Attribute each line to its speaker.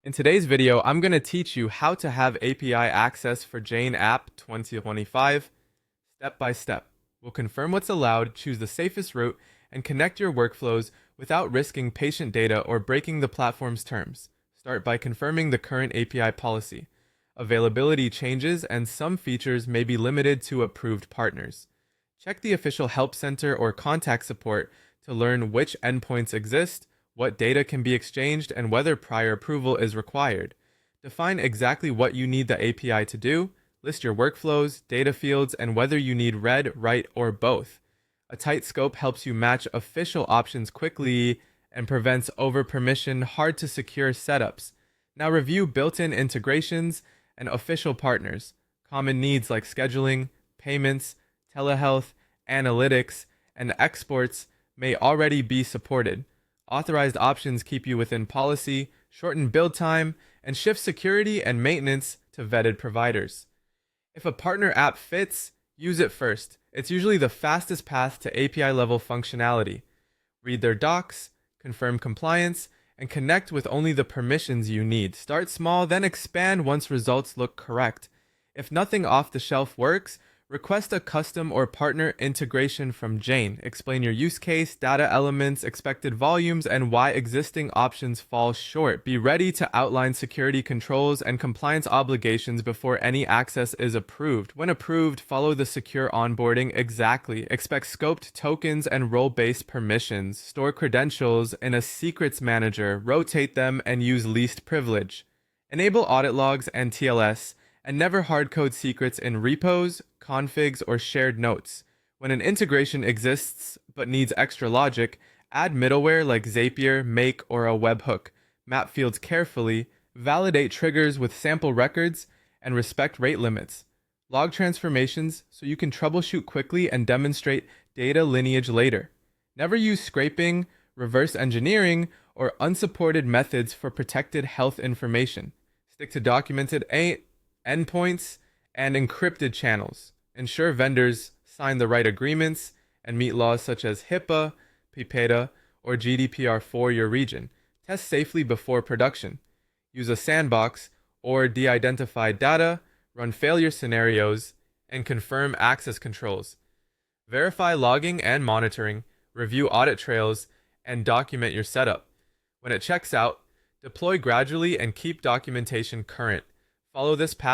Speaker 1: In today's video, I'm going to teach you how to have API access for Jane App 2025 step by step. We'll confirm what's allowed, choose the safest route, and connect your workflows without risking patient data or breaking the platform's terms. Start by confirming the current API policy. Availability changes and some features may be limited to approved partners. Check the official help center or contact support to learn which endpoints exist, what data can be exchanged, and whether prior approval is required. Define exactly what you need the API to do, list your workflows, data fields, and whether you need read, write, or both. A tight scope helps you match official options quickly and prevents over-permission, hard-to-secure setups. Now review built-in integrations and official partners. Common needs like scheduling, payments, telehealth, analytics, and exports may already be supported. Authorized options keep you within policy, shorten build time, and shift security and maintenance to vetted providers. If a partner app fits, use it first. It's usually the fastest path to API level functionality. Read their docs, confirm compliance, and connect with only the permissions you need. Start small, then expand once results look correct. If nothing off the shelf works, request a custom or partner integration from Jane. Explain your use case, data elements, expected volumes, and why existing options fall short. Be ready to outline security controls and compliance obligations before any access is approved. When approved, follow the secure onboarding exactly. Expect scoped tokens and role-based permissions. Store credentials in a secrets manager, rotate them, and use least privilege. Enable audit logs and TLS, and never hardcode secrets in repos, configs, or shared notes. When an integration exists but needs extra logic, add middleware like Zapier, Make, or a webhook. Map fields carefully, validate triggers with sample records, and respect rate limits. Log transformations so you can troubleshoot quickly and demonstrate data lineage later. Never use scraping, reverse engineering, or unsupported methods for protected health information. Stick to documented endpoints, and encrypted channels. Ensure vendors sign the right agreements and meet laws such as HIPAA, PIPEDA, or GDPR for your region. Test safely before production. Use a sandbox or de-identified data, run failure scenarios, and confirm access controls. Verify logging and monitoring, review audit trails, and document your setup. When it checks out, deploy gradually and keep documentation current. Follow this path